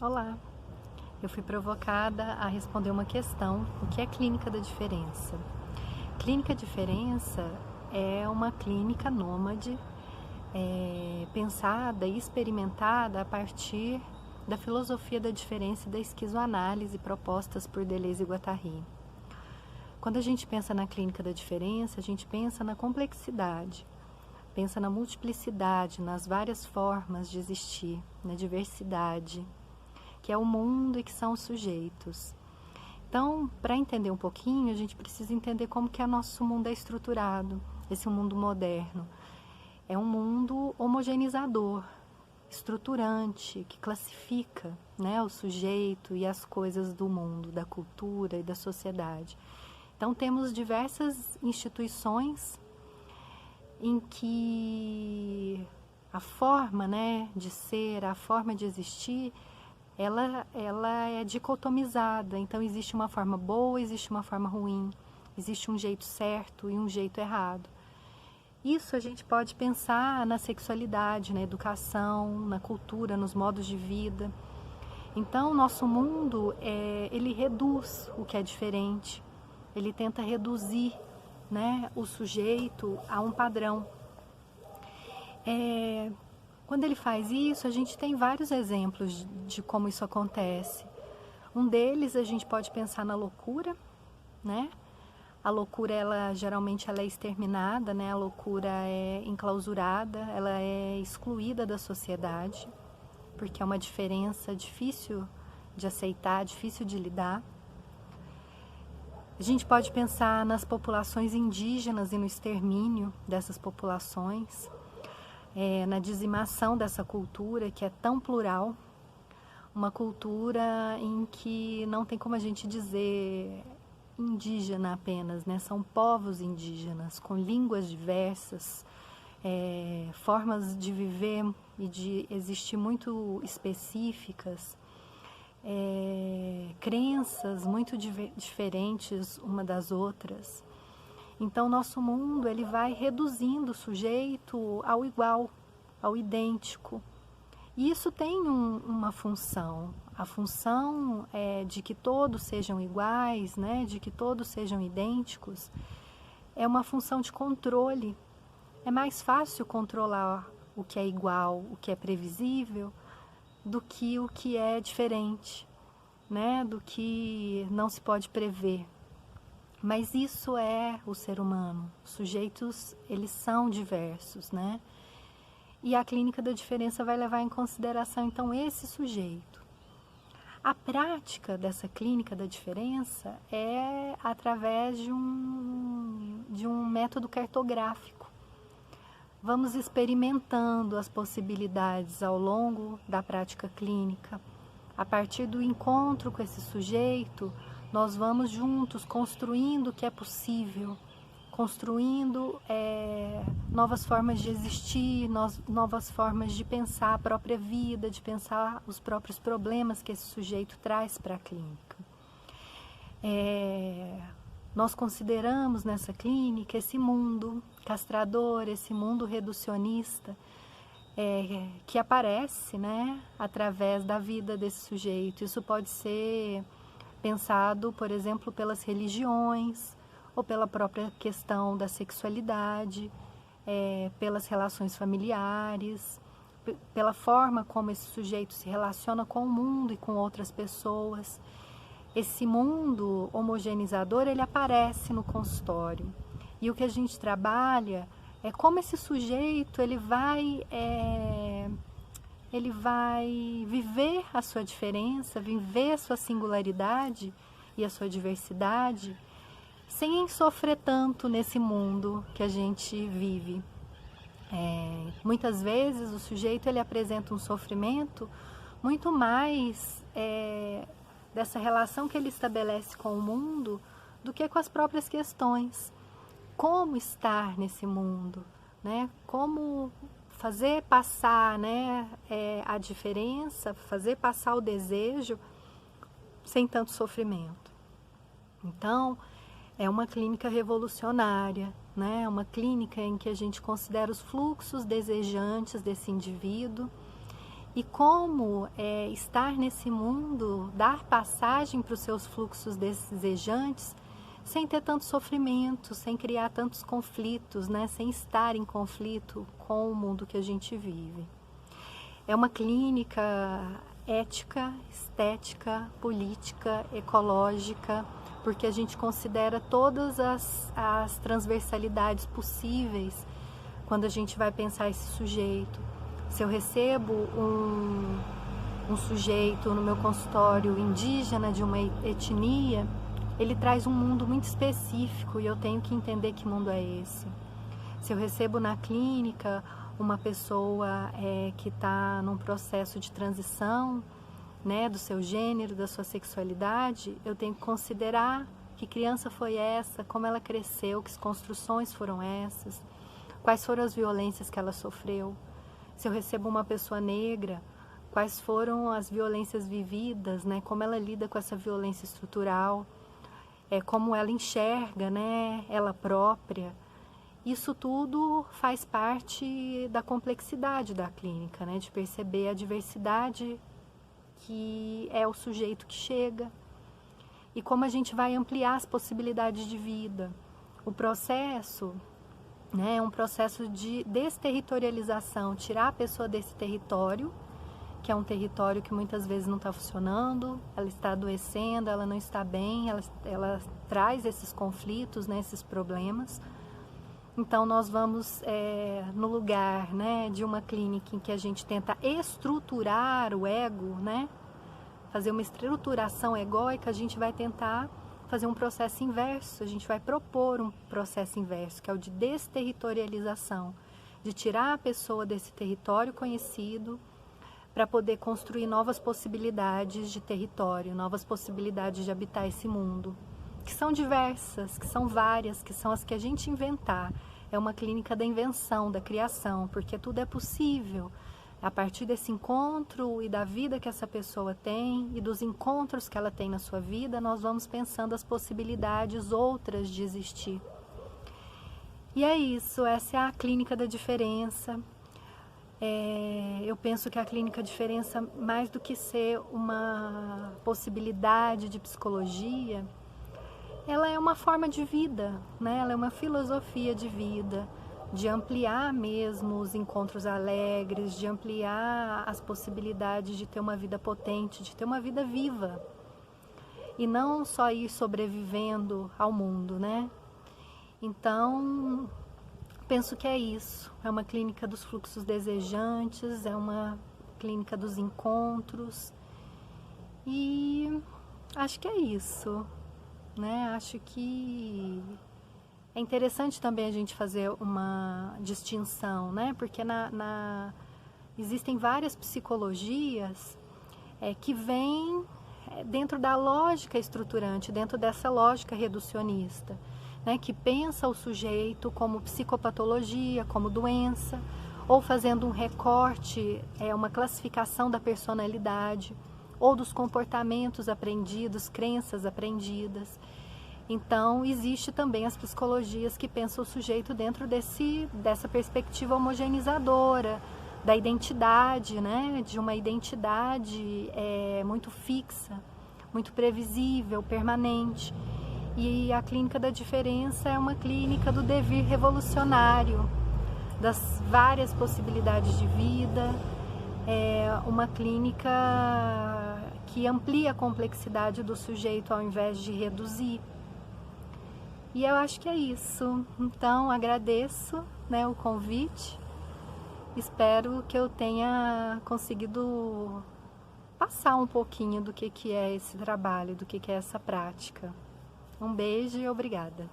Olá, eu fui provocada a responder uma questão: o que é clínica da diferença? Clínica diferença é uma clínica nômade, pensada e experimentada a partir da filosofia da diferença e da esquizoanálise propostas por Deleuze e Guattari. Quando a gente pensa na clínica da diferença, a gente pensa na complexidade, pensa na multiplicidade, nas várias formas de existir, na diversidade, que é o mundo e que são os sujeitos. Então, para entender um pouquinho, a gente precisa entender como que o nosso mundo é estruturado, esse mundo moderno. É um mundo homogeneizador, estruturante, que classifica, né, o sujeito e as coisas do mundo, da cultura e da sociedade. Então, temos diversas instituições em que a forma, né, de ser, a forma de existir, ela é dicotomizada. Então, existe uma forma boa, existe uma forma ruim, existe um jeito certo e um jeito errado. Isso a gente pode pensar na sexualidade, na educação, na cultura, nos modos de vida. Então, nosso mundo, ele reduz o que é diferente, ele tenta reduzir, né, o sujeito a um padrão. Quando ele faz isso, a gente tem vários exemplos de como isso acontece. Um deles, a gente pode pensar na loucura, né? A loucura, geralmente ela é exterminada, né? A loucura é enclausurada, ela é excluída da sociedade, porque é uma diferença difícil de aceitar, difícil de lidar. A gente pode pensar nas populações indígenas e no extermínio dessas populações, na dizimação dessa cultura que é tão plural, uma cultura em que não tem como a gente dizer indígena apenas, né? São povos indígenas com línguas diversas, formas de viver e de existir muito específicas, crenças muito diferentes uma das outras. Então, nosso mundo ele vai reduzindo o sujeito ao igual, ao idêntico. E isso tem uma função. A função de que todos sejam iguais, né? De que todos sejam idênticos, é uma função de controle. É mais fácil controlar o que é igual, o que é previsível, do que o que é diferente, né? Do que não se pode prever. Mas isso é o ser humano. Os sujeitos, eles são diversos, né? E a clínica da diferença vai levar em consideração, então, esse sujeito. A prática dessa clínica da diferença é através de um método cartográfico. Vamos experimentando as possibilidades ao longo da prática clínica. A partir do encontro com esse sujeito, nós vamos juntos construindo o que é possível, construindo novas formas de existir, novas formas de pensar a própria vida, de pensar os próprios problemas que esse sujeito traz para a clínica. Nós consideramos nessa clínica esse mundo castrador, esse mundo reducionista, que aparece, né, através da vida desse sujeito. Isso pode ser pensado, por exemplo, pelas religiões, ou pela própria questão da sexualidade, pelas relações familiares, pela forma como esse sujeito se relaciona com o mundo e com outras pessoas. Esse mundo homogeneizador, ele aparece no consultório. E o que a gente trabalha é como esse sujeito ele vai viver a sua diferença, viver a sua singularidade e a sua diversidade, sem sofrer tanto nesse mundo que a gente vive. Muitas vezes o sujeito ele apresenta um sofrimento muito mais dessa relação que ele estabelece com o mundo do que com as próprias questões. Como estar nesse mundo, né? Como fazer passar, né, a diferença, fazer passar o desejo sem tanto sofrimento. Então, é uma clínica revolucionária, né? É uma clínica em que a gente considera os fluxos desejantes desse indivíduo e como estar nesse mundo, dar passagem para os seus fluxos desejantes, sem ter tanto sofrimento, sem criar tantos conflitos, né? Sem estar em conflito com o mundo que a gente vive. É uma clínica ética, estética, política, ecológica, porque a gente considera todas as transversalidades possíveis quando a gente vai pensar esse sujeito. Se eu recebo um sujeito no meu consultório indígena de uma etnia, ele traz um mundo muito específico e eu tenho que entender que mundo é esse. Se eu recebo na clínica uma pessoa que está num processo de transição, né, do seu gênero, da sua sexualidade, eu tenho que considerar que criança foi essa, como ela cresceu, que construções foram essas, quais foram as violências que ela sofreu. Se eu recebo uma pessoa negra, quais foram as violências vividas, né, como ela lida com essa violência estrutural, como ela enxerga, né, ela própria. Isso tudo faz parte da complexidade da clínica, né, de perceber a diversidade que é o sujeito que chega e como a gente vai ampliar as possibilidades de vida. O processo, né, é um processo de desterritorialização, tirar a pessoa desse território, que é um território que muitas vezes não está funcionando, ela está adoecendo, ela não está bem, ela traz esses conflitos, né, esses problemas. Então nós vamos no lugar, né, de uma clínica em que a gente tenta estruturar o ego, né, fazer uma estruturação egóica, a gente vai tentar fazer um processo inverso, a gente vai propor um processo inverso, que é o de desterritorialização, de tirar a pessoa desse território conhecido para poder construir novas possibilidades de território, novas possibilidades de habitar esse mundo, que são diversas, que são várias, que são as que a gente inventar. É uma clínica da invenção, da criação, porque tudo é possível. A partir desse encontro e da vida que essa pessoa tem e dos encontros que ela tem na sua vida, nós vamos pensando as possibilidades outras de existir. E é isso, essa é a clínica da diferença. Eu penso que a clínica diferença, mais do que ser uma possibilidade de psicologia, ela é uma forma de vida, né? Ela é uma filosofia de vida, de ampliar mesmo os encontros alegres, de ampliar as possibilidades de ter uma vida potente, de ter uma vida viva. E não só ir sobrevivendo ao mundo, né? Então, penso que é isso. É uma clínica dos fluxos desejantes, é uma clínica dos encontros. E acho que é isso, né? Acho que é interessante também a gente fazer uma distinção, né? Porque existem várias psicologias que vêm dentro da lógica estruturante, dentro dessa lógica reducionista, né? Que pensa o sujeito como psicopatologia, como doença, ou fazendo um recorte, uma classificação da personalidade, ou dos comportamentos aprendidos, crenças aprendidas. Então, existe também as psicologias que pensam o sujeito dentro dessa perspectiva homogeneizadora, da identidade, né? De uma identidade muito fixa, muito previsível, permanente. E a clínica da diferença é uma clínica do devir revolucionário, das várias possibilidades de vida, é uma clínica que amplia a complexidade do sujeito ao invés de reduzir. E eu acho que é isso. Então, agradeço, né, o convite. Espero que eu tenha conseguido passar um pouquinho do que é esse trabalho, do que é essa prática. Um beijo e obrigada.